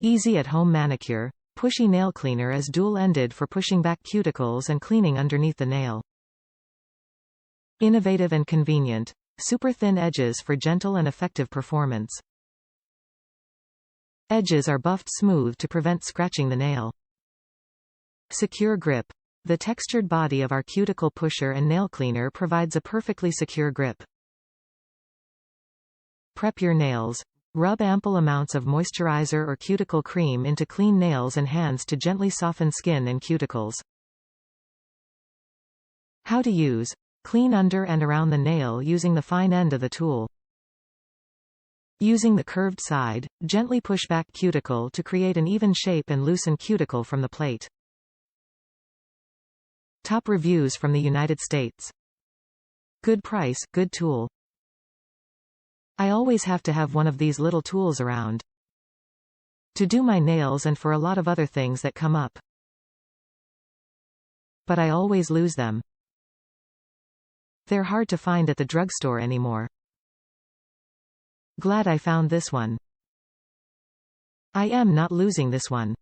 Easy at home manicure. Pushy nail cleaner is dual-ended for pushing back cuticles and cleaning underneath the nail. Innovative and convenient. Super thin edges for gentle and effective performance. Edges are buffed smooth to prevent scratching the nail. Secure grip. The textured body of our cuticle pusher and nail cleaner provides a perfectly secure grip. Prep your nails. Rub ample amounts of moisturizer or cuticle cream into clean nails and hands to gently soften skin and cuticles. How to use. Clean under and around the nail using the fine end of the tool. Using the curved side, gently push back cuticle to create an even shape and loosen cuticle from the plate. Top reviews from the United States. Good price, good tool. I always have to have one of these little tools around. To do my nails and for a lot of other things that come up. But I always lose them. They're hard to find at the drugstore anymore. Glad I found this one. I am not losing this one.